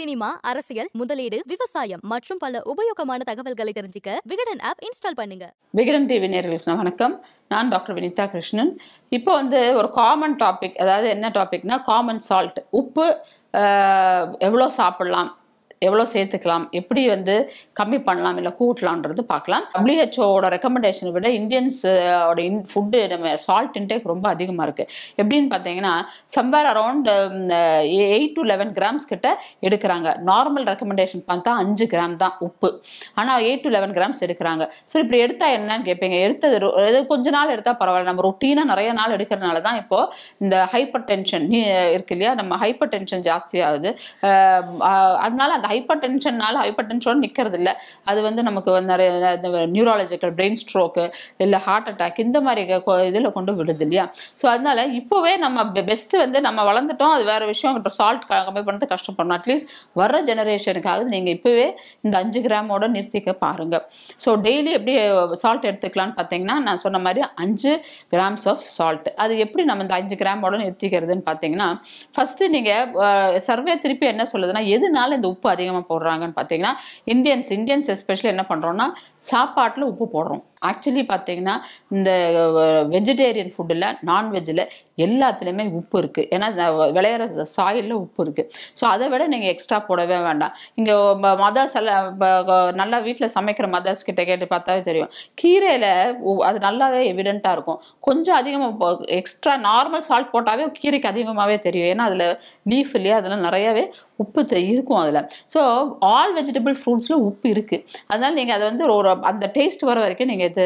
Cinema, அரசியல், முதலீடு, விவசாயம் மற்றும் பல உபயோகமான தகவல்களை தெரிஞ்சுக்க விகடன் ஆப் இன்ஸ்டால் பண்ணுங்க. விகடன் டிவி நேயர்களுக்கு வணக்கம். நான் டாக்டர் வினிதா கிருஷ்ணன். இப்போ ஒரு காமன் டாபிக், அதாவது என்ன டாபிக்னா காமன் சால்ட். உப்பு எவ்வளோ சாப்பிடலாம், எவ்வளோ சேர்த்துக்கலாம், எப்படி கம்மி பண்ணலாம் இல்லை கூட்டலான்றது பார்க்கலாம். WHO ரெக்கமெண்டேஷனை விட இந்தியன்ஸோட ஃபுட்டு நம்ம சால்ட் இன்டேக் ரொம்ப அதிகமாக இருக்குது. எப்படின்னு பார்த்தீங்கன்னா சம்வேர் அரௌண்ட் 8 to 11 கிராம்ஸ் கிட்ட எடுக்கிறாங்க. நார்மல் ரெக்கமெண்டேஷன் பார்த்தா 5 கிராம் தான் உப்பு, ஆனால் 8 to 11 கிராம்ஸ் எடுக்கிறாங்க. சரி, இப்படி எடுத்தால் என்னன்னு கேட்பீங்க. எடுத்தது கொஞ்ச நாள் எடுத்தால் பரவாயில்ல, நம்ம ரொட்டீனாக நிறைய நாள் எடுக்கிறதுனால தான் இப்போது இந்த ஹைப்பர் டென்ஷன் இருக்கு இல்லையா, நம்ம ஹைப்பர் டென்ஷன் ஜாஸ்தி ஆகுது. அதனால அந்த ஹைப்பர் டென்ஷன் நிற்கிறது இல்லை. அது நமக்கு நிறைய நியூராலஜிக்கல் பிரெயின் ஸ்ட்ரோக்கு இல்லை ஹார்ட் அட்டாக் இந்த மாதிரி இதில் கொண்டு விடுது இல்லையா. ஸோ அதனால இப்போவே நம்ம பெஸ்ட் நம்ம வளர்ந்துட்டோம், அது வேற விஷயம். சால்ட் கம்மி பண்ணுறது கஷ்டப்படணும். அட்லீஸ்ட் வர்ற ஜெனரேஷனுக்காக நீங்கள் இப்போவே இந்த 5 கிராமோட நிறுத்திக்க பாருங்க. ஸோ டெய்லி எப்படி சால்ட் எடுத்துக்கலான்னு பார்த்தீங்கன்னா நான் சொன்ன மாதிரி 5 கிராம்ஸ் ஆஃப் சால்ட். அது எப்படி நம்ம இந்த 5 கிராமோட நிறுத்திக்கிறதுன்னு பார்த்தீங்கன்னா, ஃபர்ஸ்ட் நீங்கள் சர்வே திருப்பி என்ன சொல்லுதுன்னா எதுனால இந்த உப்பு அதிகமாக போடுறாங்கன்னு பார்த்தீங்கன்னா, இந்தியன்ஸ் எஸ்பெஷலி என்ன பண்ணுறோம்னா சாப்பாட்டில் உப்பு போடுறோம். ஆக்சுவலி பார்த்தீங்கன்னா இந்த வெஜிடேரியன் ஃபுட்டில், நான்வெஜ்ஜில் எல்லாத்துலேயுமே உப்பு இருக்குது. ஏன்னா விளையிற சாயிலில் உப்பு இருக்குது. ஸோ அதை விட நீங்கள் எக்ஸ்ட்ரா போடவே வேண்டாம். இங்கே மதர்ஸ் எல்லாம் நல்லா வீட்டில் சமைக்கிற மதர்ஸ் கிட்ட கேட்டு பார்த்தாவே தெரியும், கீரையில் அது நல்லாவே எவிடெண்ட்டாக இருக்கும். கொஞ்சம் அதிகமாக எக்ஸ்ட்ரா நார்மல் சால்ட் போட்டாவே கீரைக்கு அதிகமாகவே தெரியும். ஏன்னா அதில் லீஃப் இல்லையா, அதில் நிறையாவே உப்பு இருக்கும் அதில். ஸோ ஆல் வெஜிடபிள் ஃப்ரூட்ஸில் உப்பு இருக்குது. அதனால் நீங்கள் அதை ஒரு அந்த டேஸ்ட் வர வரைக்கும் நீங்கள் இது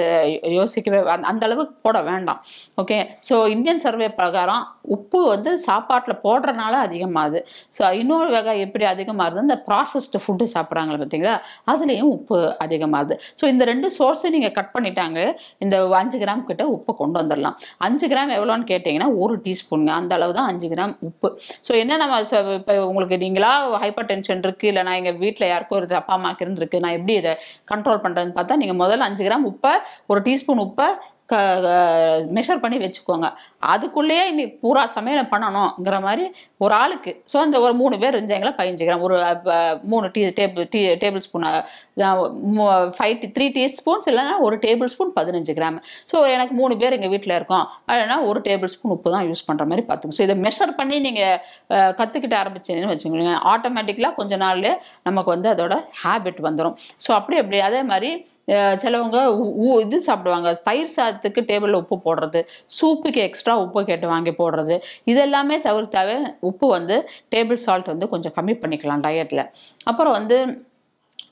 யோசிக்கவே அந்த அளவுக்கு போட வேண்டாம். ஓகே. ஸோ இந்தியன் சர்வே பிரகாரம் உப்பு சாப்பாட்டில் போடுறதுனால அதிகமாகுது. ஸோ இன்னொரு வகை எப்படி அதிகமாகுது, இந்த ப்ராசஸ்டு ஃபுட்டு சாப்பிட்றாங்க பார்த்தீங்களா, அதுலேயும் உப்பு அதிகமாகுது. ஸோ இந்த 2 சோர்ஸை நீங்கள் கட் பண்ணிட்டாங்க, இந்த 5 கிராம் கிட்ட உப்பை கொண்டு வந்துடலாம். 5 கிராம் எவ்வளோன்னு கேட்டிங்கன்னா 1 டீஸ்பூனுங்க, அந்த அளவு தான் 5 கிராம் உப்பு. ஸோ என்ன நம்ம இப்போ உங்களுக்கு நீங்களா ஹைப்பர் டென்ஷன் இருக்குது, இல்லை நான் எங்கள் வீட்டில் யாருக்கும் ஒரு அப்பா அம்மாவுக்கு இருந்திருக்கு, நான் எப்படி இதை கண்ட்ரோல் பண்ணுறதுன்னு பார்த்தா, நீங்கள் முதல்ல 5 கிராம் உப்பை, 1 டீஸ்பூன் உப்பை மெஷர் பண்ணி வச்சுக்கோங்க. அதுக்குள்ளேயே இன்னைக்கு பூரா சமையல் பண்ணணுங்கிற மாதிரி ஒரு ஆளுக்கு. ஸோ அந்த ஒரு 3 பேர் இருந்தாங்களா 15 கிராம், ஒரு 3 டேபிள் ஸ்பூன், 3 டீஸ்பூன்ஸ் இல்லைன்னா 1 டேபிள் ஸ்பூன் 15 கிராம். ஸோ எனக்கு 3 பேர் எங்கள் வீட்டில் இருக்கோம் அப்படின்னா 1 டேபிள் ஸ்பூன் உப்பு தான் யூஸ் பண்ணுற மாதிரி பார்த்துங்க. ஸோ இதை மெஷர் பண்ணி நீங்கள் கற்றுக்கிட்ட ஆரம்பிச்சீங்கன்னு வச்சுக்கோங்க, ஆட்டோமேட்டிக்கலாக கொஞ்ச நாள்லேயே நமக்கு அதோட ஹேபிட் வந்துடும். ஸோ அப்படி அதே மாதிரி சிலவங்க இது சாப்பிடுவாங்க, தயிர் சாதத்துக்கு டேபிளில் உப்பு போடுறது, சூப்புக்கு எக்ஸ்ட்ரா உப்பு கேட்டு வாங்கி போடுறது, இதெல்லாமே தவிர்த்தாவே உப்பு டேபிள் சால்ட் கொஞ்சம் கம்மி பண்ணிக்கலாம் டயட்டில். அப்புறம்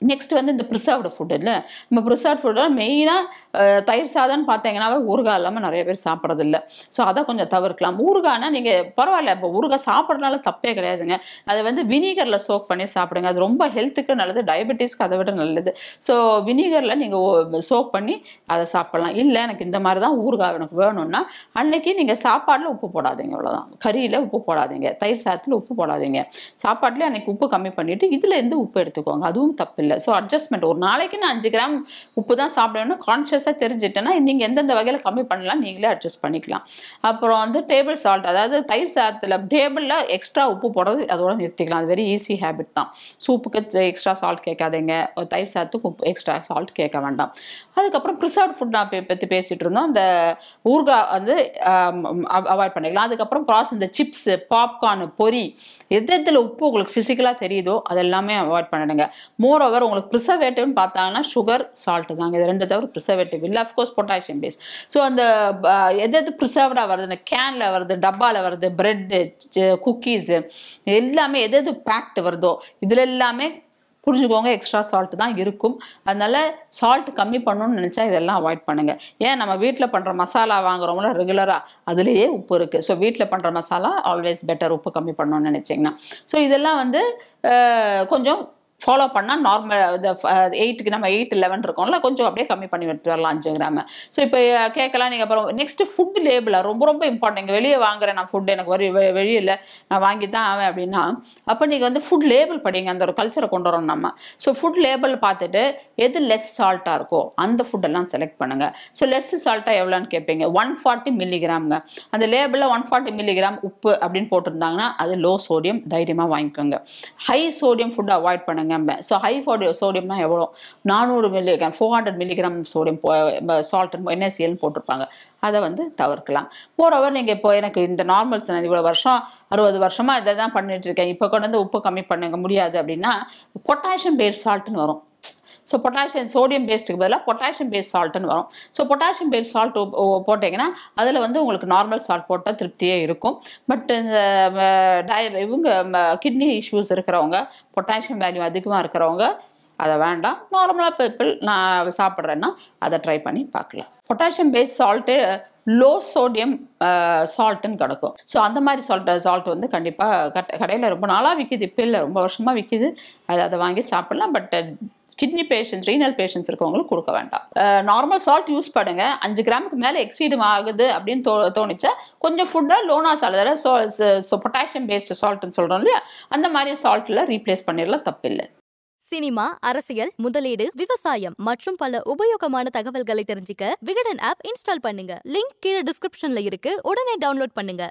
நெக்ஸ்ட் இந்த ப்ரிசர்வ்டு ஃபுட் இல்லை, நம்ம ப்ரிசர்வ் ஃபுட்டில் மெயினாக தயிர் சாதம்னு பார்த்தீங்கன்னாவே ஊறுகாய் இல்லாமல் நிறைய பேர் சாப்பிட்றதில்ல. ஸோ அதை கொஞ்சம் தவிர்க்கலாம். ஊறுகாய்னா நீங்கள் பரவாயில்ல, இப்போ ஊறுகாய் சாப்பிட்றதுனால தப்பே கிடையாதுங்க. அதை வினிகரில் சோக் பண்ணி சாப்பிடுங்க, அது ரொம்ப ஹெல்த்துக்கு நல்லது, டயபெட்டிஸ்க்கு அதை விட நல்லது. ஸோ வினிகரில் நீங்கள் சோக் பண்ணி அதை சாப்பிட்லாம். இல்லை எனக்கு இந்த மாதிரி தான் ஊறுகாய் எனக்கு வேணும்னா அன்னைக்கு நீங்கள் சாப்பாட்டில் உப்பு போடாதீங்க, அவ்வளோதான். கறியில் உப்பு போடாதீங்க, தயிர் சாதத்தில் உப்பு போடாதீங்க, சாப்பாட்டிலே அன்னைக்கு உப்பு கம்மி பண்ணிவிட்டு இதுலேருந்து உப்பு எடுத்துக்கோங்க, அதுவும் தப்பு இல்லை. ஸோ அட்ஜஸ்ட்மெண்ட், ஒரு நாளைக்கு நான் 5 கிராம் உப்பு தான் சாப்பிடணும்னு கான்ஷியஸாக தெரிஞ்சுட்டேன்னா நீங்கள் எந்தெந்த வகையில் கம்மி பண்ணலாம் நீங்களே அட்ஜஸ்ட் பண்ணிக்கலாம். அப்புறம் டேபிள் சால்ட், அதாவது தயிர் சாதத்தில் டேபிளில் எக்ஸ்ட்ரா உப்பு போடுறது அதோட நிறுத்திக்கலாம். அது வெரி ஈஸி ஹேபிட் தான். சூப்புக்கு எக்ஸ்ட்ரா சால்ட் கேட்காதீங்க, தயிர் சாதத்துக்கு எக்ஸ்ட்ரா சால்ட் கேட்க வேண்டாம். அதுக்கப்புறம் ப்ரிசர்வ்ட் ஃபுட் நான் பற்றி பேசிகிட்டு இருந்தோம், அந்த ஊறுகாய் அவாய்ட் பண்ணிக்கலாம். அதுக்கப்புறம் இந்த சிப்ஸு, பாப்கார்னு, பொரி, எதில் உப்பு உங்களுக்கு ஃபிசிக்கலாக தெரியுதோ அதெல்லாமே அவாய்ட் பண்ணிடுங்க. மோர் ஓவர் உங்களுக்கு ப்ரிசர்வேட்டிவ்னு பார்த்தாங்கன்னா சுகர், சால்ட்டு தாங்க. இது 2 தவிர ப்ரிசர்வேட்டிவ் இல்லை. Of course potassium base. ஸோ அந்த எது ப்ரிசர்வ்டாக வருது, கேனில் வருது, டப்பாவில் வருது, பிரெட்டு, குக்கீஸு எல்லாமே எது பேக்ட் வருதோ இதில் எல்லாமே புரிஞ்சுக்கோங்க எக்ஸ்ட்ரா சால்ட் தான் இருக்கும். அதனால சால்ட் கம்மி பண்ணணும்னு நினச்சா இதெல்லாம் அவாய்ட் பண்ணுங்கள். ஏன் நம்ம வீட்டில் பண்ணுற மசாலா வாங்குறவங்கள ரெகுலராக அதுலேயே உப்பு இருக்குது. ஸோ வீட்டில் பண்ணுற மசாலா ஆல்வேஸ் பெட்டர், உப்பு கம்மி பண்ணணும்னு நினச்சிங்கன்னா. ஸோ இதெல்லாம் கொஞ்சம் ஃபாலோ பண்ணால் நார்மல் இந்த 8க்கு நம்ம 8 11 இருக்கோம்ல, கொஞ்சம் அப்படியே கம்மி பண்ணி விட்டு வரலாம் 5 கிராம். ஸோ இப்போ கேட்கலாம் நீங்கள். அப்புறம் நெக்ஸ்ட் ஃபுட் லேபிள் ரொம்ப ரொம்ப இம்பார்ட்டன்ட். நீங்கள் வெளியே வாங்குறேன் நான் ஃபுட், எனக்கு வெளியே இல்லை, நான் வாங்கி தான் ஆவேன் அப்படின்னா, அப்போ நீங்கள் வந்து ஃபுட் லேபிள் படிங்க. அந்த ஒரு கல்ச்சரை கொண்டு வரோம் நம்ம. ஸோ ஃபுட் லேபிள் பார்த்துட்டு எது லெஸ் சால்ட்டாக இருக்கோ அந்த ஃபுட்டெல்லாம் செலக்ட் பண்ணுங்க. ஸோ லெஸ் சால்ட்டாக எவ்வளோன்னு கேட்பீங்க. 140 மில்லிகிராம்ங்க. அந்த லேபிளில் 140 மில்லிகிராம் உப்பு அப்படின்னு போட்டிருந்தாங்கன்னா அது லோ சோடியம், தைரியமாக வாங்கிக்கோங்க. ஹை சோடியம் ஃபுட் அவாய்ட் பண்ணுங்க. ஸோ ஹை சோடியம்னா எவ்வளோ, 400 milligram 400 milligram sodium salt NaCl போட்டிருப்பாங்க. அதை வந்து தவிர்க்கலாம். மோரோவர் நீங்கள் இப்போ எனக்கு இந்த நார்மல்ஸ் இவ்வளோ வருஷம் 60 வருஷமாக இதை தான் பண்ணிட்டு இருக்கேன், இப்போ கொண்டு வந்து உப்பு கம்மி பண்ண முடியாது அப்படின்னா பொட்டாசியம் பேஸ்ட் சால்ட்னு வரும். ஸோ பொட்டாசியம் சோடியம் பேஸ்ட்டுக்கு பதிலாக பொட்டாசியம் பேஸ்ட் சால்ட்னு வரும். ஸோ பொட்டாசியம் பேஸ்ட் சால்ட் போட்டிங்கன்னா அதில் வந்து உங்களுக்கு நார்மல் சால்ட் போட்டால் திருப்தியே இருக்கும். பட் இந்த இவங்க கிட்னி இஷ்யூஸ் இருக்கிறவங்க, பொட்டாசியம் வேல்யூ அதிகமாக இருக்கிறவங்க அதை வேண்டாம். நார்மலாக பீப்பிள் நான் சாப்பிட்றேன்னா அதை ட்ரை பண்ணி பார்க்கலாம். Potassium based salt low sodium சால்ட்டுன்னு கிடக்கும். ஸோ அந்த மாதிரி சால்ட் வந்து கண்டிப்பாக கடையில் ரொம்ப நாளாக விற்கிது, இப்போ இல்லை ரொம்ப வருஷமாக விற்கிது. அதை வாங்கி சாப்பிட்லாம். But kidney patients, renal patients இருக்கவங்களுக்கு கொடுக்க வேண்டாம். நார்மல் சால்ட் யூஸ் பண்ணுங்க. 5 கிராமுக்கு மேலே எக்ஸீடும் ஆகுது அப்படின்னு தோணிச்சா கொஞ்சம் ஃபுட்டாக லோனா சால்ட், அதாவது பொட்டாசியம் பேஸ்ட் சால்ட்னு சொல்கிறோம் இல்லையா, அந்த மாதிரி சால்ட்டில் ரீப்ளேஸ் பண்ணிடலாம், தப்பில்லை. சினிமா, அரசியல், முதலீடு, விவசாயம் மற்றும் பல உபயோகமான தகவல்களை தெரிஞ்சுக்க விகடன் ஆப் இன்ஸ்டால் பண்ணுங்க. லிங்க் கீழே டிஸ்கிரிப்ஷன்ல இருக்கு. உடனே டவுன்லோட் பண்ணுங்க.